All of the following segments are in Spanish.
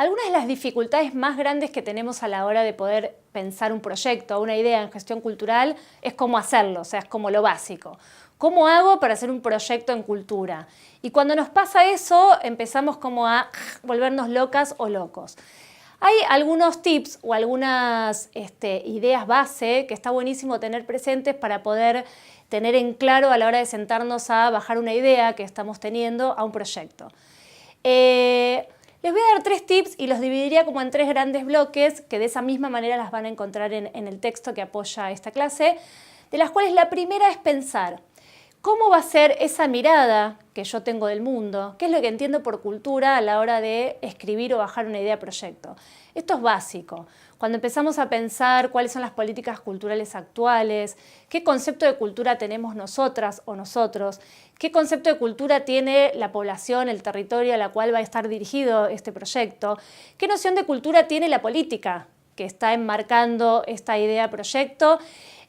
Algunas de las dificultades más grandes que tenemos a la hora de poder pensar un proyecto o una idea en gestión cultural es cómo hacerlo, o sea, es como lo básico. ¿Cómo hago para hacer un proyecto en cultura? Y cuando nos pasa eso, empezamos como a volvernos locas o locos. Hay algunos tips o algunas ideas base que está buenísimo tener presentes para poder tener en claro a la hora de sentarnos a bajar una idea que estamos teniendo a un proyecto. Les voy a dar 3 tips y los dividiría como en 3 grandes bloques, que de esa misma manera las van a encontrar en el texto que apoya esta clase, de las cuales la primera es pensar cómo va a ser esa mirada que yo tengo del mundo, qué es lo que entiendo por cultura a la hora de escribir o bajar una idea de proyecto. Esto es básico. Cuando empezamos a pensar cuáles son las políticas culturales actuales, qué concepto de cultura tenemos nosotras o nosotros, qué concepto de cultura tiene la población, el territorio a la cual va a estar dirigido este proyecto, qué noción de cultura tiene la política que está enmarcando esta idea de proyecto,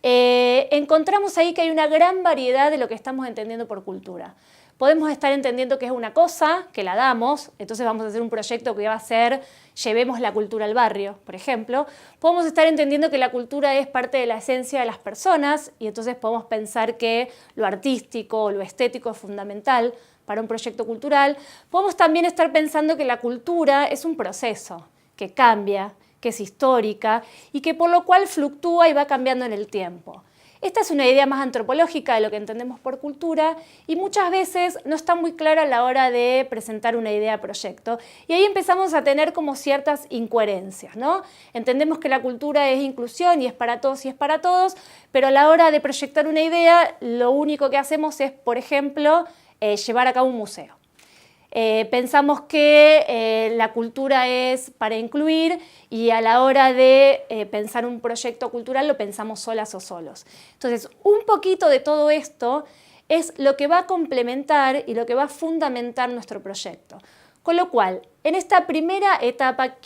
encontramos ahí que hay una gran variedad de lo que estamos entendiendo por cultura. Podemos estar entendiendo que es una cosa, que la damos, entonces vamos a hacer un proyecto que va a ser llevemos la cultura al barrio, por ejemplo. Podemos estar entendiendo que la cultura es parte de la esencia de las personas y entonces podemos pensar que lo artístico o lo estético es fundamental para un proyecto cultural. Podemos también estar pensando que la cultura es un proceso que cambia, que es histórica y que por lo cual fluctúa y va cambiando en el tiempo. Esta es una idea más antropológica de lo que entendemos por cultura y muchas veces no está muy clara a la hora de presentar una idea de proyecto. Y ahí empezamos a tener como ciertas incoherencias, ¿no? Entendemos que la cultura es inclusión y es para todos y es para todos, pero a la hora de proyectar una idea lo único que hacemos es, por ejemplo, llevar a cabo un museo. Pensamos que la cultura es para incluir y a la hora de pensar un proyecto cultural lo pensamos solas o solos. Entonces, un poquito de todo esto es lo que va a complementar y lo que va a fundamentar nuestro proyecto. Con lo cual, en esta primera etapa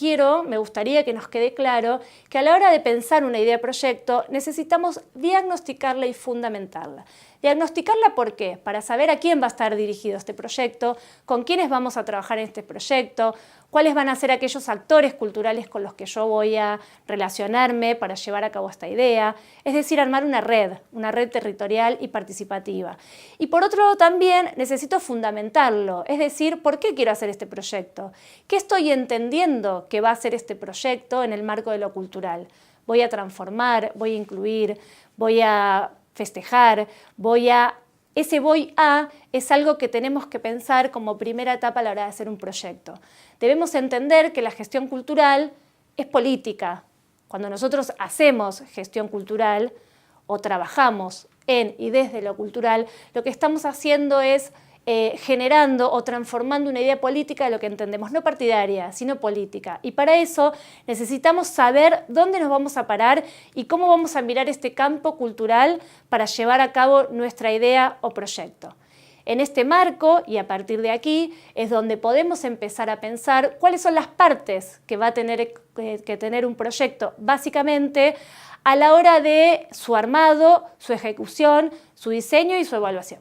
me gustaría que nos quede claro que a la hora de pensar una idea de proyecto necesitamos diagnosticarla y fundamentarla. Diagnosticarla, ¿por qué? Para saber a quién va a estar dirigido este proyecto, con quiénes vamos a trabajar en este proyecto, cuáles van a ser aquellos actores culturales con los que yo voy a relacionarme para llevar a cabo esta idea, es decir, armar una red territorial y participativa. Y por otro lado también necesito fundamentarlo, es decir, ¿por qué quiero hacer este proyecto? ¿Qué estoy entendiendo que va a ser este proyecto en el marco de lo cultural? Voy a transformar, voy a incluir, voy a festejar, ese voy a es algo que tenemos que pensar como primera etapa a la hora de hacer un proyecto. Debemos entender que la gestión cultural es política. Cuando nosotros hacemos gestión cultural o trabajamos en y desde lo cultural, lo que estamos haciendo es generando o transformando una idea política de lo que entendemos, no partidaria, sino política. Y para eso necesitamos saber dónde nos vamos a parar y cómo vamos a mirar este campo cultural para llevar a cabo nuestra idea o proyecto. En este marco, y a partir de aquí, es donde podemos empezar a pensar cuáles son las partes que va a tener que tener un proyecto, básicamente a la hora de su armado, su ejecución, su diseño y su evaluación.